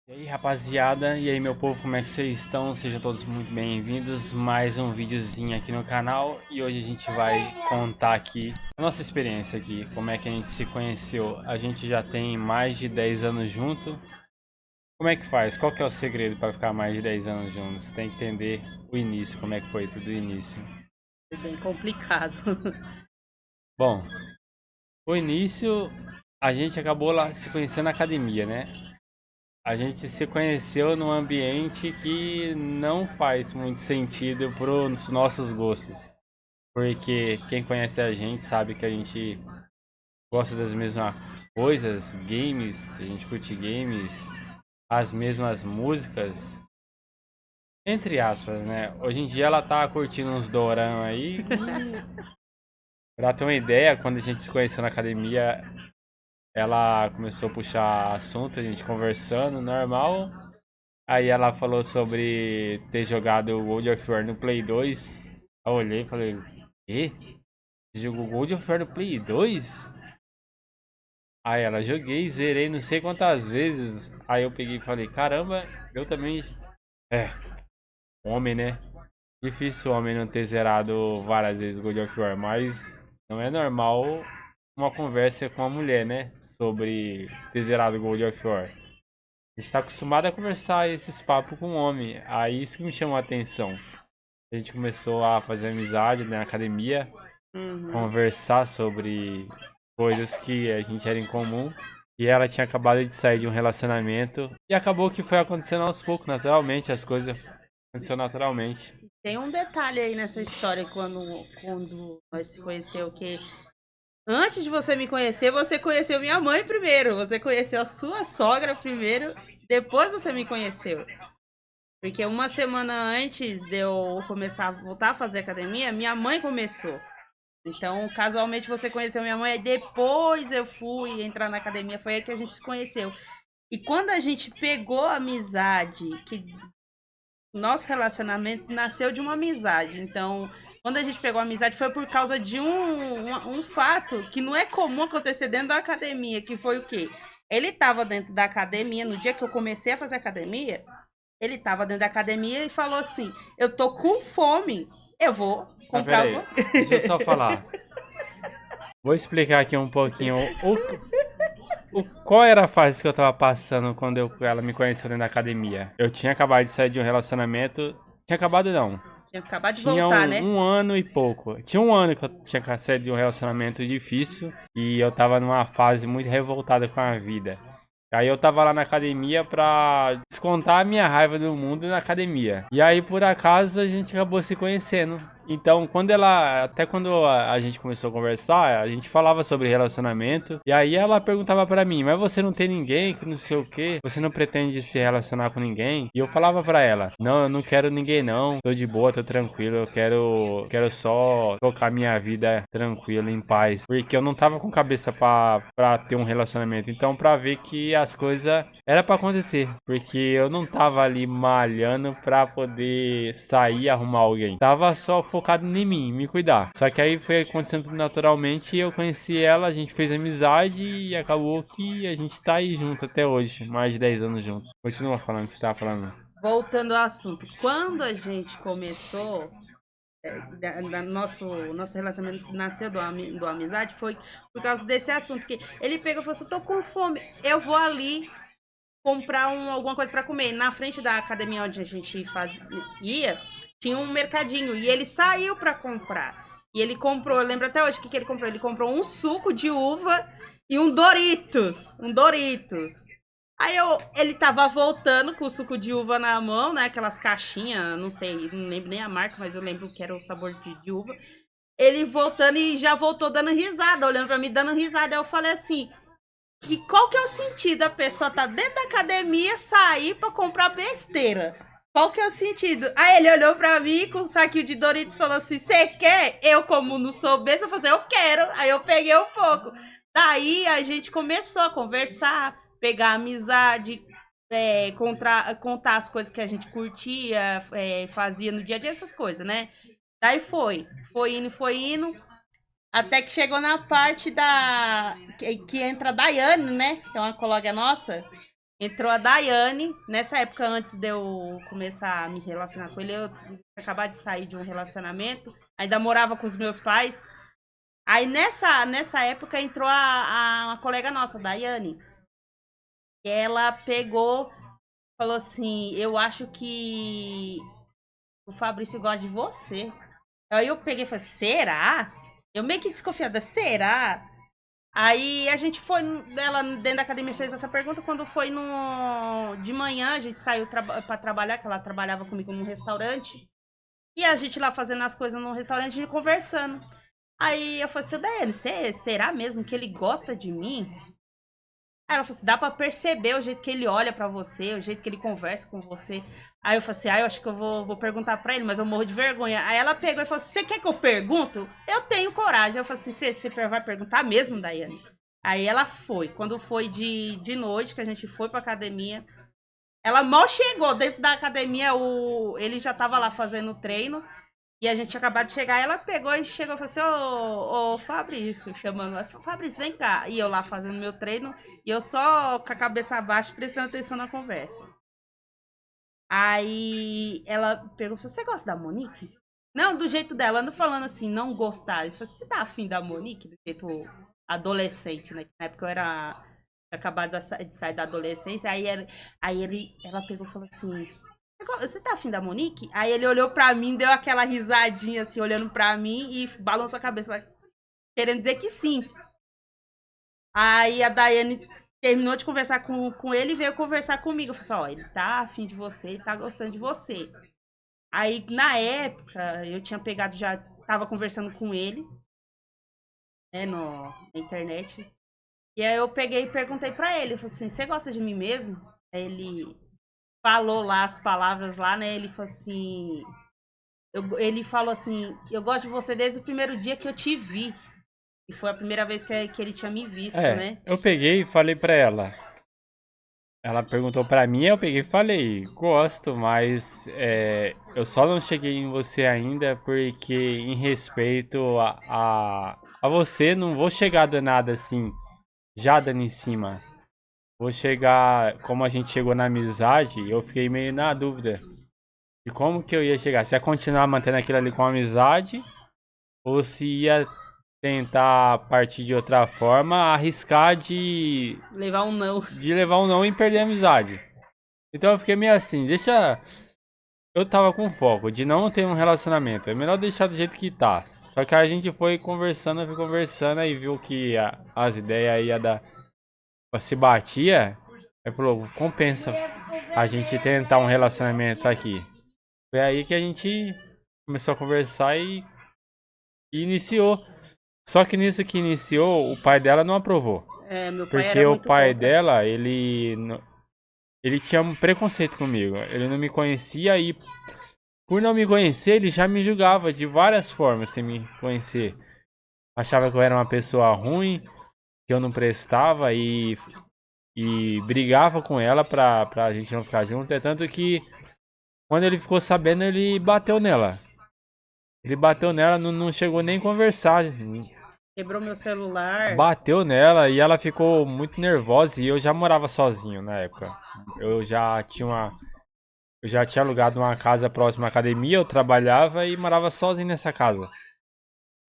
E aí, rapaziada, e aí, meu povo, como é que vocês estão? Sejam todos muito bem-vindos. Mais um videozinho aqui no canal. E hoje a gente vai contar aqui a nossa experiência aqui, como é que a gente se conheceu. A gente já tem mais de 10 anos junto. Como é que faz? Qual que é o segredo para ficar mais de 10 anos juntos? Tem que entender o início, como é que foi tudo o início. É bem complicado. Bom, o início a gente acabou lá se conhecendo na academia, né? A gente se conheceu num ambiente que não faz muito sentido para os nossos gostos. Porque quem conhece a gente sabe que a gente gosta das mesmas coisas, games, a gente curte games, as mesmas músicas, entre aspas, né? Hoje em dia ela tá curtindo uns dorama aí. Pra ter uma ideia, quando a gente se conheceu na academia, ela começou a puxar assunto, a gente conversando, normal. Aí ela falou sobre ter jogado o World of War no Play 2. Eu olhei e falei, e? Você jogou World of War no Play 2? Aí ela, joguei, zerei não sei quantas vezes. Aí eu peguei e falei, caramba, eu também... É, homem, né? Difícil o homem não ter zerado várias vezes God of War, mas não é normal uma conversa com uma mulher, né? Sobre ter zerado God of War. A gente tá acostumado a conversar esses papos com homem. Aí isso que me chamou a atenção. A gente começou a fazer amizade na academia, Uhum. conversar sobre coisas que a gente era em comum. E ela tinha acabado de sair de um relacionamento. E acabou que foi acontecendo aos poucos, naturalmente, as coisas aconteceram naturalmente. Tem um detalhe aí nessa história quando nós se conheceu, que antes de você me conhecer, você conheceu minha mãe primeiro. Você conheceu a sua sogra primeiro, depois você me conheceu. Porque uma semana antes de eu começar a voltar a fazer academia, minha mãe começou. Então, casualmente você conheceu minha mãe, aí depois eu fui entrar na academia, foi aí que a gente se conheceu. E quando a gente pegou a amizade, que nosso relacionamento nasceu de uma amizade. Então, quando a gente pegou a amizade, foi por causa de um fato que não é comum acontecer dentro da academia, que foi o quê? Ele estava dentro da academia, no dia que eu comecei a fazer academia, ele estava dentro da academia e falou assim: eu tô com fome, eu vou Ah, comprar peraí, alguma. deixa eu só falar. Vou explicar aqui um pouquinho qual era a fase que eu tava passando quando ela me conheceu dentro da academia. Eu tinha acabado de sair de um relacionamento. Tinha acabado não. Tinha acabado de Tinha voltar, né? um ano e pouco. Tinha um ano que eu tinha saído de um relacionamento difícil e eu tava numa fase muito revoltada com a vida. Aí eu tava lá na academia pra descontar a minha raiva do mundo na academia. E aí, por acaso, a gente acabou se conhecendo. Então, até quando a gente começou a conversar, a gente falava sobre relacionamento. E aí ela perguntava pra mim, mas você não tem ninguém, que não sei o quê? Você não pretende se relacionar com ninguém? E eu falava pra ela, não, eu não quero ninguém não. Tô de boa, tô tranquilo, quero só tocar minha vida tranquilo, em paz. Porque eu não tava com cabeça pra ter um relacionamento. Então, pra ver que as coisas era pra acontecer. Porque eu não tava ali malhando pra poder sair e arrumar alguém. Tava só focado em mim, me cuidar. Só que aí foi acontecendo tudo naturalmente e eu conheci ela, a gente fez amizade e acabou que a gente tá aí junto até hoje. Mais de 10 anos juntos. Continua falando o que você tava falando. Voltando ao assunto, quando a gente começou, nosso relacionamento nasceu do amizade, foi por causa desse assunto, que ele pegou e falou assim: tô com fome, eu vou ali comprar alguma coisa para comer. Na frente da academia onde a gente ia, tinha um mercadinho, e ele saiu para comprar. E ele comprou, eu lembro até hoje o que ele comprou. Ele comprou um suco de uva e um Doritos. Um Doritos. Aí ele tava voltando com o suco de uva na mão, né? Aquelas caixinhas, não sei, não lembro nem a marca, mas eu lembro que era o sabor de uva. Ele voltando e já voltou dando risada, olhando pra mim, dando risada. Aí eu falei assim: qual que é o sentido da pessoa tá dentro da academia sair pra comprar besteira? Qual que é o sentido? Aí ele olhou pra mim com um saquinho de Doritos e falou assim: você quer? Eu, como não sou besta, eu falei: eu quero. Aí eu peguei um pouco. Daí a gente começou a conversar, pegar amizade, contar as coisas que a gente curtia, fazia no dia a dia, essas coisas, né? Daí foi indo, até que chegou na parte que entra a Daiane, né? Que é uma colega nossa. Entrou a Daiane. Nessa época, antes de eu começar a me relacionar com ele, eu tinha acabado de sair de um relacionamento. Ainda morava com os meus pais. Aí nessa época entrou a colega nossa, Daiane. E ela pegou, falou assim, eu acho que o Fabrício gosta de você. Aí eu peguei e falei, será? Eu meio que desconfiada, será? Aí a gente foi, ela dentro da academia fez essa pergunta, quando foi no de manhã, a gente saiu pra trabalhar, que ela trabalhava comigo num restaurante. E a gente lá fazendo as coisas no restaurante, a gente conversando. Aí eu falei assim, Daiane, será mesmo que ele gosta de mim? Aí ela falou assim, dá pra perceber o jeito que ele olha pra você, o jeito que ele conversa com você. Aí eu falei assim, eu acho que eu vou perguntar pra ele, mas eu morro de vergonha. Aí ela pegou e falou assim, você quer que eu pergunto? Eu tenho coragem. Eu falei assim, você vai perguntar mesmo, Daiane? Aí ela foi. Quando foi de noite, que a gente foi pra academia, ela mal chegou dentro da academia, ele já tava lá fazendo treino. E a gente tinha acabado de chegar, ela pegou e chegou e falou assim, ô Fabrício, chamando ela, Fabrício, vem cá. E eu lá fazendo meu treino, e eu só com a cabeça baixa, prestando atenção na conversa. Aí ela perguntou, você gosta da Monique? Não, do jeito dela, não falando assim, não gostar. Ele falou, você tá afim da Monique? Do jeito adolescente, né? Na época eu era acabado de sair da adolescência, ela pegou e falou assim, você tá afim da Monique? Aí ele olhou pra mim, deu aquela risadinha assim, olhando pra mim e balançou a cabeça, querendo dizer que sim. Aí a Daiane terminou de conversar com ele e veio conversar comigo. Eu falei assim, ele tá afim de você, ele tá gostando de você. Aí, na época, eu tinha pegado, já tava conversando com ele, né, na internet. E aí eu peguei e perguntei pra ele, eu falei assim, você gosta de mim mesmo? Aí ele falou lá as palavras lá, né? Ele falou assim. Ele falou assim, eu gosto de você desde o primeiro dia que eu te vi. E foi a primeira vez que ele tinha me visto, né? Eu peguei e falei pra ela. Ela perguntou pra mim, eu peguei e falei, gosto, mas eu só não cheguei em você ainda porque em respeito a você, não vou chegar do nada assim, já dando em cima. Vou chegar, como a gente chegou na amizade, eu fiquei meio na dúvida de como que eu ia chegar. Se ia continuar mantendo aquilo ali com amizade, ou se ia tentar partir de outra forma, arriscar Levar um não. de levar um não e perder a amizade. Então eu fiquei meio assim, deixa. Eu tava com foco de não ter um relacionamento. É melhor deixar do jeito que tá. Só que a gente foi conversando e viu que as ideias ia dar. Se batia. Aí falou, compensa a gente tentar um relacionamento aqui. Foi aí que a gente começou a conversar e iniciou. Só que nisso que iniciou, o pai dela não aprovou. Meu pai Porque era o muito pai contra. dela, ele tinha um preconceito comigo. Ele não me conhecia e por não me conhecer, ele já me julgava de várias formas sem me conhecer. Achava que eu era uma pessoa ruim, que eu não prestava e brigava com ela pra gente não ficar junto. É tanto que quando ele ficou sabendo, ele bateu nela. Ele bateu nela, não chegou nem a conversar. Quebrou meu celular. Bateu nela e ela ficou muito nervosa e eu já morava sozinho na época. Eu já tinha alugado uma casa próxima à academia, eu trabalhava e morava sozinho nessa casa.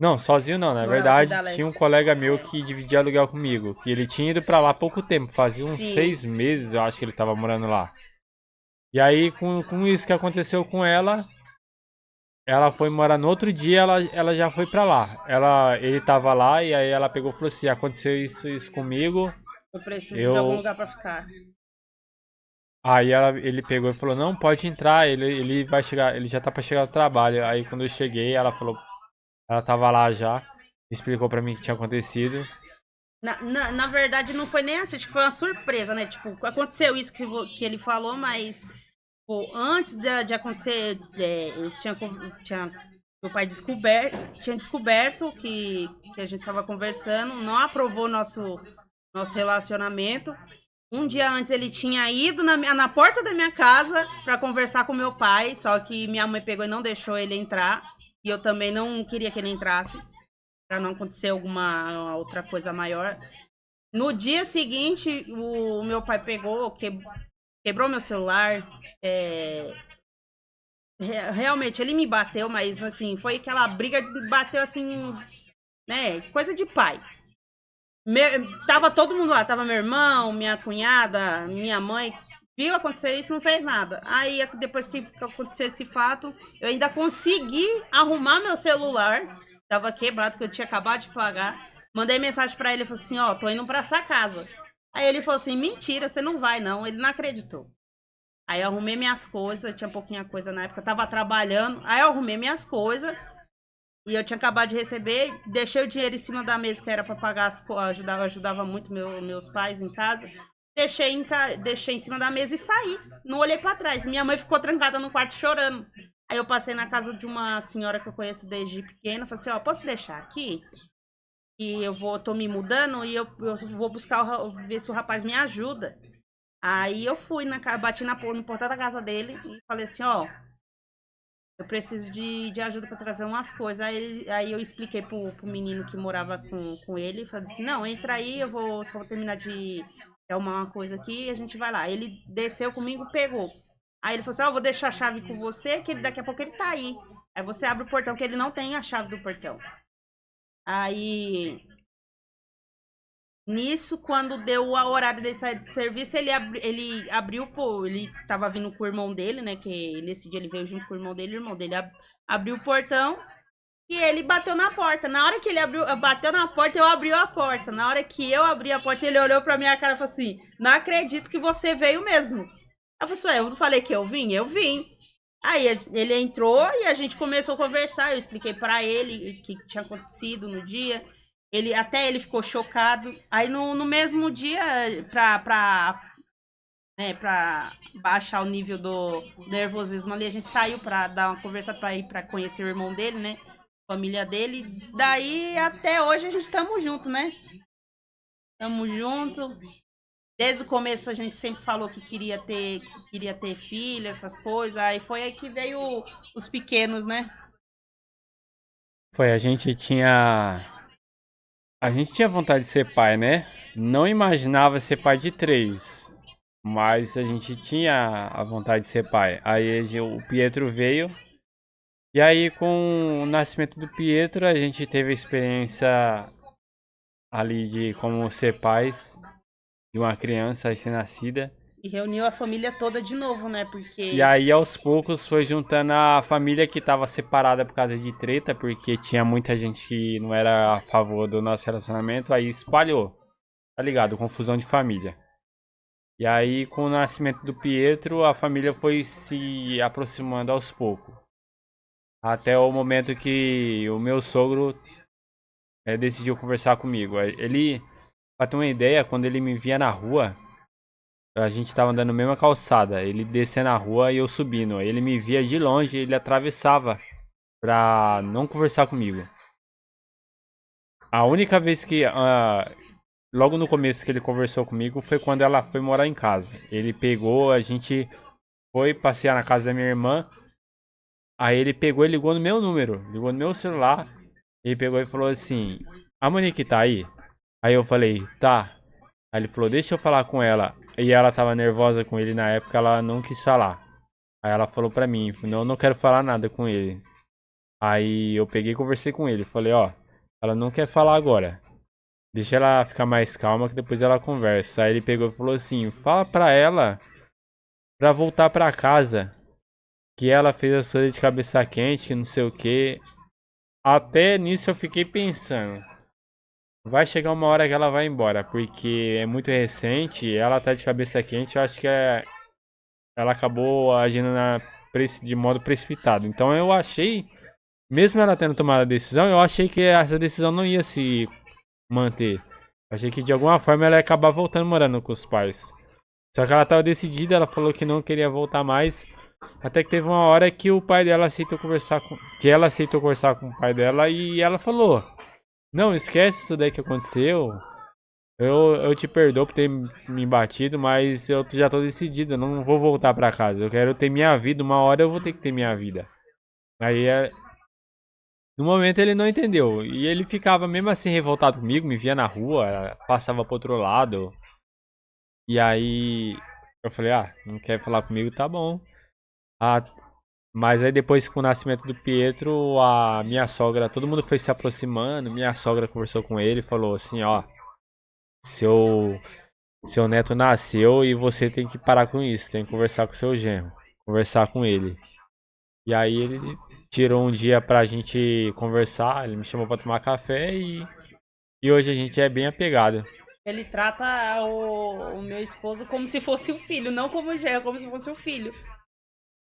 Não, sozinho não, na Morava verdade em Vida tinha um Leste. colega meu que dividia aluguel comigo, que ele tinha ido pra lá há pouco tempo, fazia uns Sim. 6 meses eu acho que ele tava morando lá. E aí com isso que aconteceu com ela foi morar no outro dia, ela já foi pra lá. Ele tava lá e aí ela pegou e falou assim, aconteceu isso comigo, Eu preciso de algum eu... lugar pra ficar. Aí ele pegou e falou, não, pode entrar, ele vai chegar, ele já tá pra chegar ao trabalho. Aí quando eu cheguei, ela falou, ela tava lá já, explicou pra mim o que tinha acontecido. Na verdade, não foi nem assim, acho que foi uma surpresa, né? Tipo, aconteceu isso que ele falou, mas pô, antes de acontecer, eu tinha meu pai tinha descoberto que a gente tava conversando, não aprovou nosso relacionamento. Um dia antes ele tinha ido na porta da minha casa para conversar com meu pai, só que minha mãe pegou e não deixou ele entrar. E eu também não queria que ele entrasse, para não acontecer alguma outra coisa maior. No dia seguinte, o meu pai pegou, quebrou meu celular. é, Realmente, ele me bateu, mas assim, foi aquela briga, bateu assim, né? Coisa de pai. Tava todo mundo lá, tava meu irmão, minha cunhada, minha mãe. Viu acontecer isso, não fez nada. Aí, depois que aconteceu esse fato, eu ainda consegui arrumar meu celular. Tava quebrado, que eu tinha acabado de pagar. Mandei mensagem pra ele, falei assim, ó, tô indo pra essa casa. Aí ele falou assim, mentira, você não vai não. Ele não acreditou. Aí eu arrumei minhas coisas, tinha pouquinha coisa na época, eu tava trabalhando. Aí eu arrumei minhas coisas e eu tinha acabado de receber, deixei o dinheiro em cima da mesa que era para pagar as coisas, ajudava muito meus pais em casa. Deixei em cima da mesa e saí. Não olhei para trás. Minha mãe ficou trancada no quarto chorando. Aí eu passei na casa de uma senhora que eu conheço desde pequena, falei assim, ó, posso deixar aqui? E tô me mudando e eu vou buscar, ver se o rapaz me ajuda. Aí eu fui, bati no portão da casa dele e falei assim, ó, eu preciso de ajuda para trazer umas coisas. Aí eu expliquei pro menino que morava com ele, falei assim, não, entra aí, só vou terminar de arrumar uma coisa aqui e a gente vai lá. Ele desceu comigo, pegou. Aí ele falou assim, ó, vou deixar a chave com você, que daqui a pouco ele tá aí. Aí você abre o portão, que ele não tem a chave do portão. Aí Nisso, quando deu o horário de sair do serviço, ele abriu, pô, ele tava vindo com o irmão dele, né? Que nesse dia ele veio junto com o irmão dele abriu o portão e ele bateu na porta. Na hora que ele bateu na porta, eu abri a porta. Na hora que eu abri a porta, ele olhou pra minha cara e falou assim: não acredito que você veio mesmo. Eu falei assim, eu não falei que eu vim? Eu vim. Aí ele entrou e a gente começou a conversar. Eu expliquei pra ele o que tinha acontecido no dia. Ele ficou chocado. Aí no mesmo dia, pra baixar o nível do nervosismo ali, a gente saiu pra dar uma conversa pra ir pra conhecer o irmão dele, né? Família dele. Daí até hoje a gente estamos junto, né? Tamo junto. Desde o começo a gente sempre falou que queria ter filho, essas coisas. Aí foi aí que veio os pequenos, né? Foi, a gente tinha vontade de ser pai, né? Não imaginava ser pai de três, mas a gente tinha a vontade de ser pai. Aí o Pietro veio, e aí com o nascimento do Pietro a gente teve a experiência ali de como ser pais de uma criança recém-nascida. E reuniu a família toda de novo, né? E Porque aí aos poucos foi juntando a família que estava separada por causa de treta, porque tinha muita gente que não era a favor do nosso relacionamento, aí espalhou, tá ligado? Confusão de família. E aí, com o nascimento do Pietro, a família foi se aproximando aos poucos. Até o momento que o meu sogro decidiu conversar comigo. Ele, pra ter uma ideia, quando ele me via na rua, a gente tava andando na mesma calçada. Ele descia na rua e eu subindo. Aí ele me via de longe, ele atravessava pra não conversar comigo. A única vez que logo no começo que ele conversou comigo foi quando ela foi morar em casa. Ele pegou, a gente foi passear na casa da minha irmã. Aí ele pegou e ligou no meu número, ligou no meu celular. Ele pegou e falou assim: a Monique tá aí? Aí eu falei: tá. Aí ele falou: deixa eu falar com ela. E ela tava nervosa com ele na época, ela não quis falar. Aí ela falou pra mim: não, não quero falar nada com ele. Aí eu peguei e conversei com ele. Falei: ó, ela não quer falar agora. Deixa ela ficar mais calma que depois ela conversa. Aí ele pegou e falou assim: fala pra ela pra voltar pra casa. Que ela fez as coisas de cabeça quente, que não sei o que. Até nisso eu fiquei pensando. Vai chegar uma hora que ela vai embora, porque é muito recente, ela tá de cabeça quente, eu acho que ela acabou agindo de modo precipitado. Então eu achei, mesmo ela tendo tomado a decisão, eu achei que essa decisão não ia se manter. Eu achei que de alguma forma ela ia acabar voltando morando com os pais. Só que ela tava decidida, ela falou que não queria voltar mais. Até que teve uma hora que o pai dela aceitou conversar com. Que ela aceitou conversar com o pai dela e ela falou: não, esquece isso daí que aconteceu. Eu te perdoo por ter me batido, mas eu já tô decidido, eu não vou voltar pra casa. Eu quero ter minha vida, uma hora eu vou ter que ter minha vida. Aí No momento ele não entendeu. E ele ficava mesmo assim revoltado comigo, me via na rua, passava pro outro lado. E aí eu falei, não quer falar comigo, tá bom. Ah, mas aí depois com o nascimento do Pietro, a minha sogra, todo mundo foi se aproximando, minha sogra conversou com ele e falou assim, ó, seu neto nasceu e você tem que parar com isso, tem que conversar com seu genro, conversar com ele. E aí ele tirou um dia pra gente conversar, ele me chamou pra tomar café e hoje a gente é bem apegado. Ele trata o meu esposo como se fosse um filho, não como genro, como se fosse um filho.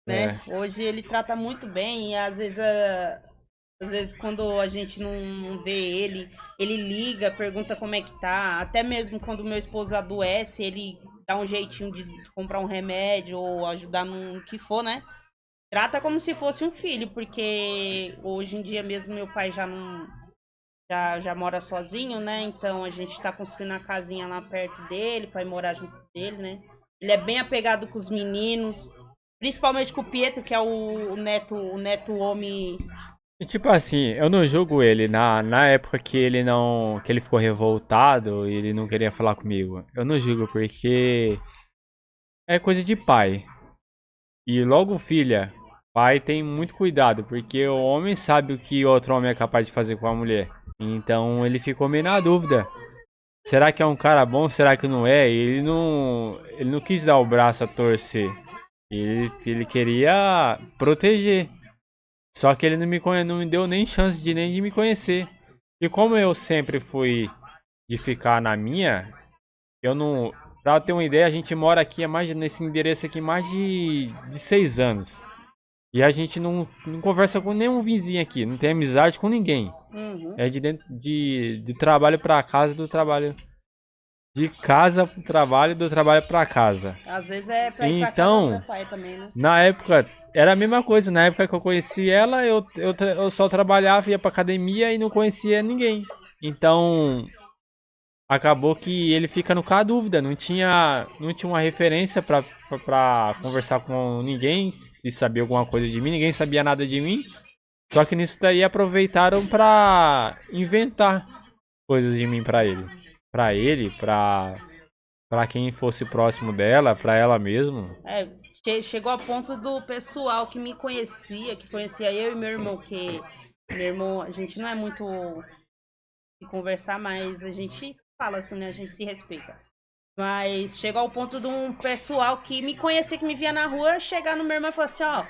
Né? Hoje ele trata muito bem e às vezes quando a gente não vê ele liga, pergunta como é que tá. Até mesmo quando o meu esposo adoece, ele dá um jeitinho de comprar um remédio ou ajudar no que for, né? Trata como se fosse um filho, porque hoje em dia mesmo meu pai já mora sozinho, né? Então a gente tá construindo a casinha lá perto dele, pra ir morar junto dele, né? Ele é bem apegado com os meninos, principalmente com o Pietro, que é o neto homem. E tipo assim, eu não julgo ele na época que ele ficou revoltado e ele não queria falar comigo. Eu não julgo porque é coisa de pai. E logo filha, pai tem muito cuidado, porque o homem sabe o que outro homem é capaz de fazer com a mulher. Então ele ficou meio na dúvida. Será que é um cara bom? Será que não é? Ele não quis dar o braço a torcer. Ele queria proteger. Só que ele não me deu nem chance nem de me conhecer. E como eu sempre fui de ficar na minha, eu não. Pra ter uma ideia, a gente mora aqui nesse endereço aqui mais de 6 anos. E a gente não conversa com nenhum vizinho aqui, não tem amizade com ninguém. Uhum. É de trabalho pra casa, do trabalho. De casa pro trabalho, do trabalho pra casa. Às vezes é pra ir pra Então, casa do meu pai também, né? na época, era a mesma coisa. Na época que eu conheci ela, eu só trabalhava, ia pra academia e não conhecia ninguém. Então, acabou que ele fica no cá dúvida. Não tinha uma referência pra conversar com ninguém, se sabia alguma coisa de mim. Ninguém sabia nada de mim. Só que nisso daí aproveitaram pra inventar coisas de mim pra ele. Pra ele, pra quem fosse próximo dela, pra ela mesmo. Chegou a ponto do pessoal que me conhecia, que conhecia eu e meu irmão, que meu irmão, a gente não é muito de conversar, mas a gente fala assim, né? A gente se respeita. Mas chegou ao ponto de um pessoal que me conhecia, que me via na rua, chegar no meu irmão e falar assim, ó,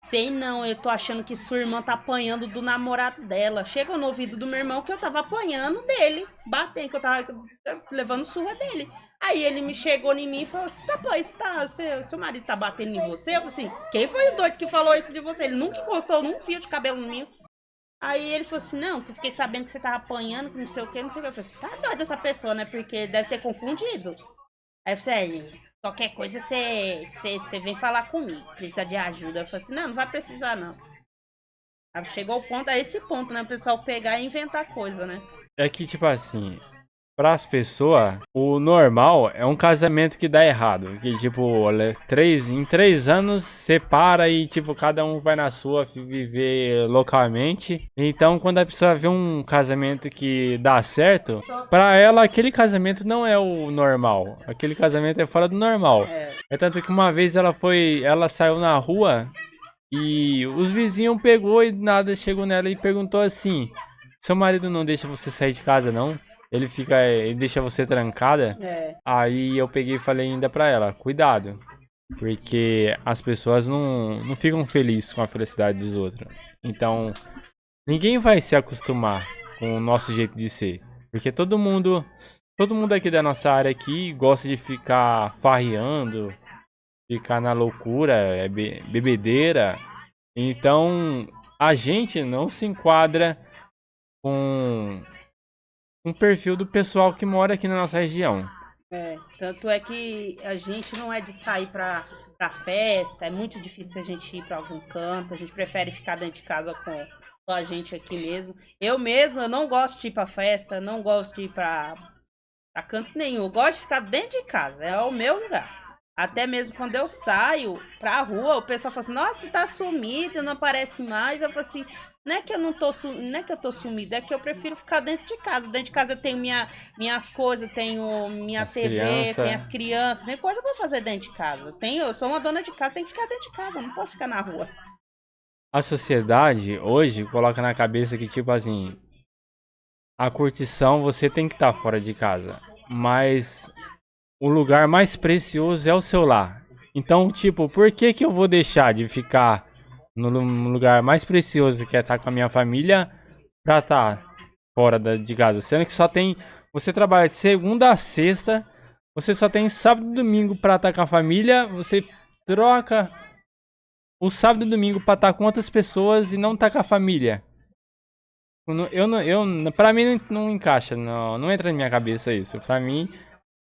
sei não, eu tô achando que sua irmã tá apanhando do namorado dela. Chegou no ouvido do meu irmão que eu tava apanhando dele, batendo, que eu tava levando surra dele. Aí ele me chegou em mim e falou, seu marido tá batendo em você? Eu falei assim, quem foi o doido que falou isso de você? Ele nunca encostou num fio de cabelo no mim. Aí ele falou assim, não, que eu fiquei sabendo que você tava apanhando, que não sei o que, não sei o que. Eu falei assim, tá doido essa pessoa, né? Porque deve ter confundido. Aí eu falei, qualquer coisa você vem falar comigo, precisa de ajuda. Eu falei assim, não vai precisar não. Aí chegou ao ponto, a esse ponto, né? O pessoal pegar e inventar coisa, né? É que, tipo assim, pras pessoas, o normal é um casamento que dá errado. Que, tipo, em 3 anos separa e, tipo, cada um vai na sua viver localmente. Então, quando a pessoa vê um casamento que dá certo, pra ela, aquele casamento não é o normal. Aquele casamento é fora do normal. É tanto que uma vez ela saiu na rua e os vizinhos pegou e nada, chegou nela e perguntou assim: seu marido não deixa você sair de casa, não? Ele deixa você trancada. Aí eu peguei e falei ainda pra ela, cuidado. Porque as pessoas não ficam felizes com a felicidade dos outros. Então, ninguém vai se acostumar com o nosso jeito de ser. Porque todo mundo aqui da nossa área aqui gosta de ficar farreando, ficar na loucura, bebedeira. Então, a gente não se enquadra com um perfil do pessoal que mora aqui na nossa região. Tanto é que a gente não é de sair pra festa, é muito difícil a gente ir pra algum canto, a gente prefere ficar dentro de casa com a gente aqui mesmo. Eu não gosto de ir pra festa, não gosto de ir pra canto nenhum, eu gosto de ficar dentro de casa, é o meu lugar. Até mesmo quando eu saio pra rua, o pessoal fala assim, nossa, tá sumido, não aparece mais. Eu falo assim, não é que eu não tô, não é que eu tô sumido, é que eu prefiro ficar dentro de casa. Dentro de casa eu tenho minhas coisas, tenho minha As TV, crianças. tenho as crianças, tem coisa pra fazer dentro de casa. Eu sou uma dona de casa, tenho que ficar dentro de casa, não posso ficar na rua. A sociedade hoje coloca na cabeça que, tipo assim, a curtição você tem que estar fora de casa. Mas o lugar mais precioso é o seu lar. Então, tipo, por que que eu vou deixar de ficar no lugar mais precioso que é estar com a minha família pra estar fora de casa? Sendo que só tem. Você trabalha de segunda a sexta, você só tem sábado e domingo pra estar com a família, você troca o sábado e domingo pra estar com outras pessoas e não estar com a família. Pra mim não encaixa, não entra na minha cabeça isso. Pra mim,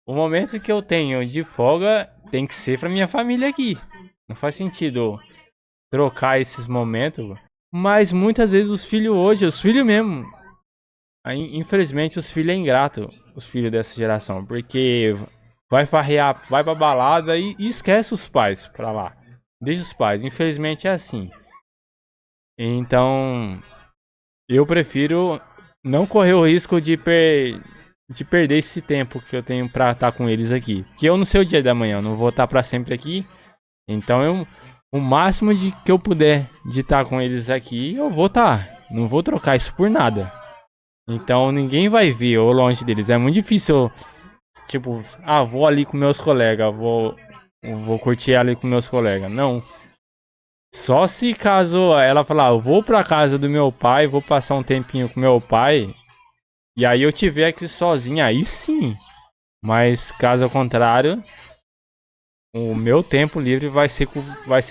o momento que eu tenho de folga tem que ser pra minha família aqui. Não faz sentido trocar esses momentos. Mas muitas vezes os filhos hoje, os filhos mesmo. Infelizmente os filhos é ingrato, os filhos dessa geração. Porque vai farrear, vai pra balada e esquece os pais pra lá. Deixa os pais. Infelizmente é assim. Então, eu prefiro não correr o risco de perder esse tempo que eu tenho pra estar com eles aqui. Porque eu não sei o dia da manhã, eu não vou estar pra sempre aqui. Então o máximo de que eu puder de estar com eles aqui, eu vou estar. Não vou trocar isso por nada. Então ninguém vai ver eu longe deles. É muito difícil eu, tipo, vou ali com meus colegas, vou curtir ali com meus colegas. Não. Só se caso ela falar, eu vou pra casa do meu pai, vou passar um tempinho com meu pai, e aí eu tiver aqui sozinho, aí sim. Mas caso contrário, o meu tempo livre vai ser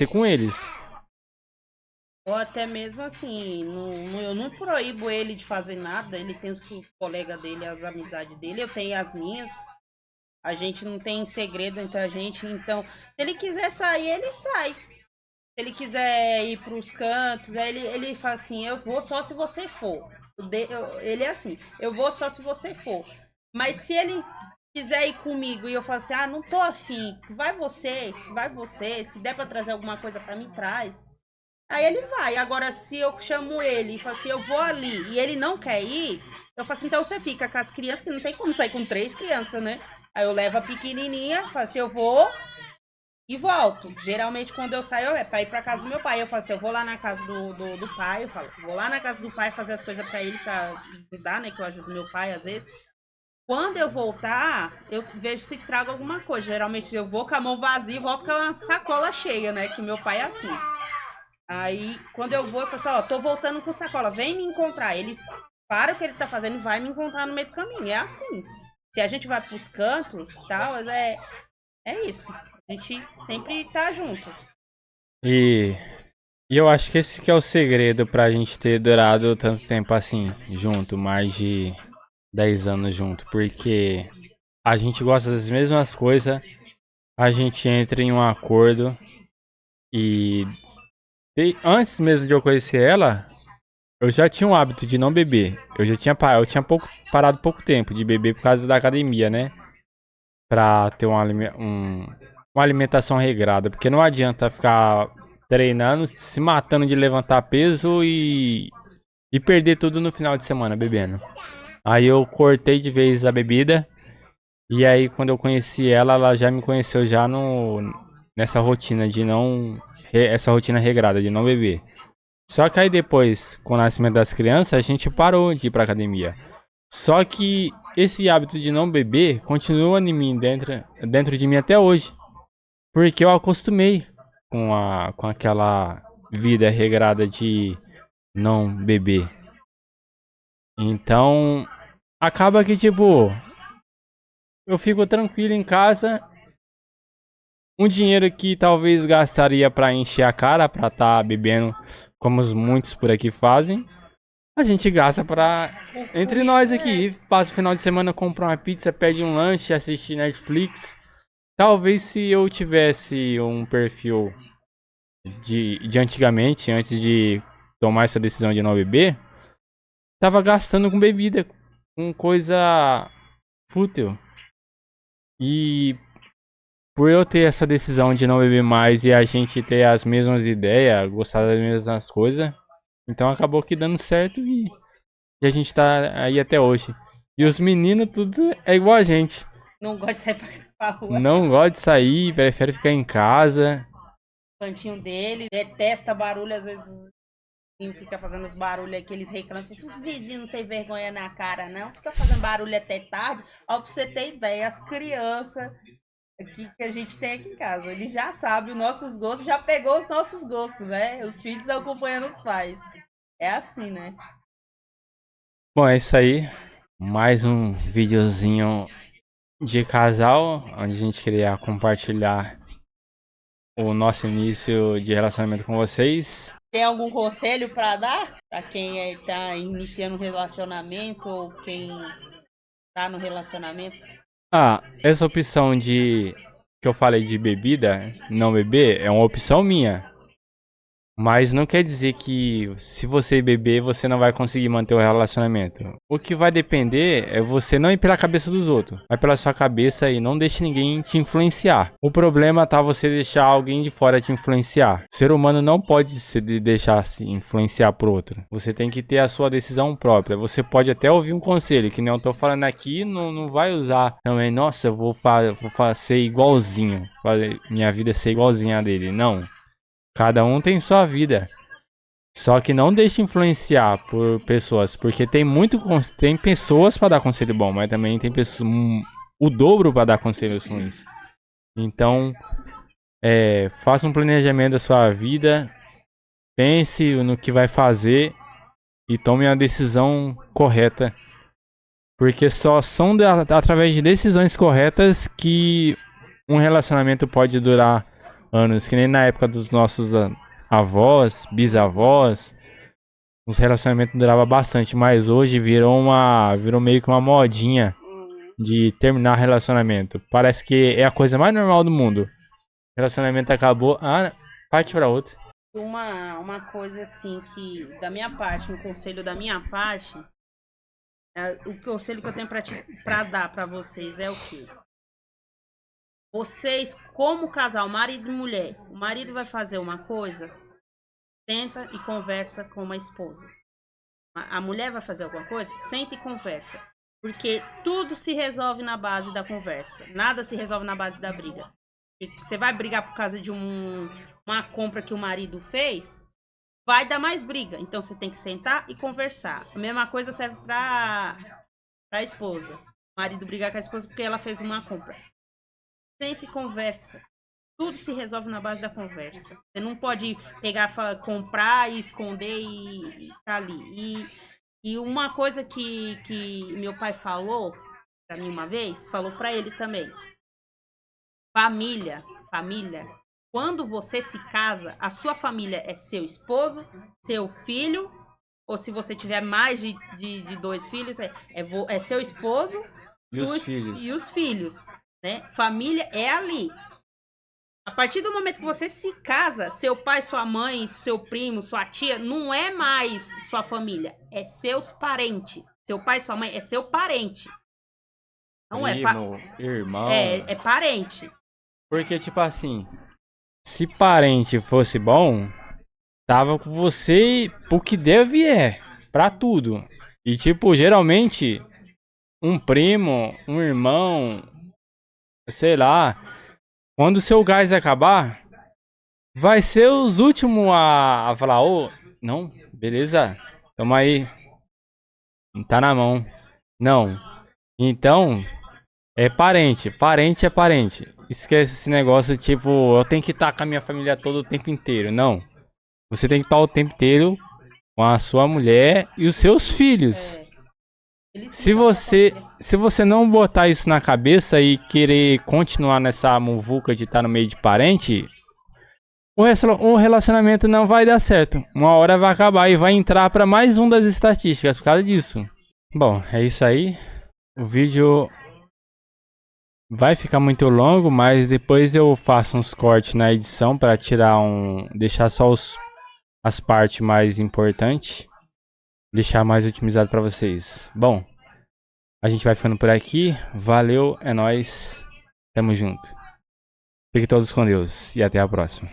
com eles. Ou até mesmo assim, eu não proíbo ele de fazer nada, ele tem os colegas dele, as amizades dele, eu tenho as minhas. A gente não tem segredo entre a gente, então, se ele quiser sair, ele sai. Se ele quiser ir para os cantos, aí ele fala assim, eu vou só se você for. Ele é assim, eu vou só se você for. Mas se ele quiser ir comigo e eu falar assim, não tô afim, vai você, se der para trazer alguma coisa para mim, traz. Aí ele vai. Agora, se eu chamo ele e falo assim, eu vou ali, e ele não quer ir, eu falo assim, então você fica com as crianças, que não tem como sair com 3 crianças, né? Aí eu levo a pequenininha, falo assim, eu vou e volto. Geralmente, quando eu saio, é pra ir pra casa do meu pai. Eu falo assim, eu vou lá na casa do pai, eu falo, vou lá na casa do pai fazer as coisas pra ele, pra ajudar, né? Que eu ajudo meu pai, às vezes. Quando eu voltar, eu vejo se trago alguma coisa. Geralmente, eu vou com a mão vazia e volto com a sacola cheia, né? Que meu pai é assim. Aí, quando eu vou, eu falo assim, tô voltando com sacola, vem me encontrar. Ele para o que ele tá fazendo e vai me encontrar no meio do caminho. É assim. Se a gente vai pros cantos e tal, é isso. A gente sempre tá junto. E, e eu acho que esse que é o segredo pra gente ter durado tanto tempo assim, junto, mais de 10 anos junto, porque a gente gosta das mesmas coisas, a gente entra em um acordo e antes mesmo de eu conhecer ela, eu já tinha um hábito de não beber. Eu tinha parado pouco tempo de beber por causa da academia, né? Pra ter uma alimentação regrada. Porque não adianta ficar treinando, se matando de levantar peso e perder tudo no final de semana bebendo. Aí eu cortei de vez a bebida. E aí quando eu conheci ela, ela já me conheceu já nessa rotina de não. Essa rotina regrada de não beber. Só que aí depois, com o nascimento das crianças, a gente parou de ir pra academia. Só que esse hábito de não beber continua em mim, dentro de mim até hoje. Porque eu acostumei com aquela vida regrada de não beber. Então, acaba que tipo, eu fico tranquilo em casa. Um dinheiro que talvez gastaria pra encher a cara, pra estar bebendo, como os muitos por aqui fazem. A gente gasta pra. Entre nós aqui, passa o final de semana, compra uma pizza, pede um lanche, assiste Netflix. Talvez se eu tivesse um perfil de antigamente, antes de tomar essa decisão de não beber, tava gastando com bebida, com coisa fútil. E por eu ter essa decisão de não beber mais e a gente ter as mesmas ideias, gostar das mesmas coisas, então acabou que dando certo e a gente tá aí até hoje. E os meninos tudo é igual a gente. Não gosta de sair pra rua. Não gosta de sair, prefere ficar em casa. Cantinho dele, detesta barulho, às vezes os vizinhos ficam fazendo os barulhos aqui, eles reclamam. Esses vizinhos não tem vergonha na cara, não. Fica fazendo barulho até tarde. Ó, pra você ter ideia, as crianças aqui que a gente tem aqui em casa, ele já sabe os nossos gostos, já pegou os nossos gostos, né? Os filhos acompanhando os pais. É assim, né? Bom, é isso aí. Mais um videozinho de casal, onde a gente queria compartilhar o nosso início de relacionamento com vocês. Tem algum conselho para dar para quem tá iniciando um relacionamento ou quem tá no relacionamento? Essa opção de que eu falei de bebida, não beber, é uma opção minha. Mas não quer dizer que se você beber, você não vai conseguir manter o relacionamento. O que vai depender é você não ir pela cabeça dos outros. Vai pela sua cabeça e não deixe ninguém te influenciar. O problema tá você deixar alguém de fora te influenciar. O ser humano não pode se deixar se influenciar por outro. Você tem que ter a sua decisão própria. Você pode até ouvir um conselho, que nem eu tô falando aqui, não vai usar também. Nossa, eu vou ser igualzinho. Minha vida ser igualzinha a dele. Não. Cada um tem sua vida. Só que não deixe influenciar por pessoas. Porque tem pessoas para dar conselho bom, mas também tem pessoas, o dobro para dar conselhos ruins. Então, faça um planejamento da sua vida. Pense no que vai fazer. E tome a decisão correta. Porque só são através de decisões corretas que um relacionamento pode durar anos, que nem na época dos nossos avós, bisavós, os relacionamentos duravam bastante, mas hoje virou meio que uma modinha de terminar relacionamento. Parece que é a coisa mais normal do mundo. Relacionamento acabou, parte pra outra. Uma coisa assim que, da minha parte, um conselho da minha parte, o conselho que eu tenho pra dar pra vocês é o quê? Vocês, como casal, marido e mulher, o marido vai fazer uma coisa, senta e conversa com a esposa. A mulher vai fazer alguma coisa, senta e conversa. Porque tudo se resolve na base da conversa. Nada se resolve na base da briga. Você vai brigar por causa de uma compra que o marido fez, vai dar mais briga. Então você tem que sentar e conversar. A mesma coisa serve para a esposa. O marido brigar com a esposa porque ela fez uma compra. Senta e conversa. Tudo se resolve na base da conversa. Você não pode pegar, comprar e esconder e tá ali. E uma coisa que meu pai falou pra mim uma vez, falou pra ele também. Família. Quando você se casa, a sua família é seu esposo, seu filho, ou se você tiver mais de 2 filhos, é seu esposo e os filhos. Né? Família é ali. A partir do momento que você se casa, seu pai, sua mãe, seu primo, sua tia, não é mais sua família, é seus parentes. Seu pai, sua mãe é seu parente. Não primo, irmão. É parente. Porque, tipo assim, se parente fosse bom, tava com você o que deve pra tudo. E, tipo, geralmente, um primo, um irmão, sei lá, quando o seu gás acabar, vai ser os últimos a falar, não, beleza, tamo aí, tá na mão. Não, então, é parente é parente. Esquece esse negócio, tipo, eu tenho que estar com a minha família todo o tempo inteiro. Não, você tem que estar o tempo inteiro com a sua mulher e os seus filhos. Se você não botar isso na cabeça e querer continuar nessa muvuca de estar no meio de parente, o relacionamento não vai dar certo. Uma hora vai acabar e vai entrar para mais um das estatísticas por causa disso. Bom, é isso aí. O vídeo vai ficar muito longo, mas depois eu faço uns cortes na edição para deixar só as partes mais importantes. Deixar mais otimizado para vocês. Bom, a gente vai ficando por aqui. Valeu, é nóis. Tamo junto. Fiquem todos com Deus e até a próxima.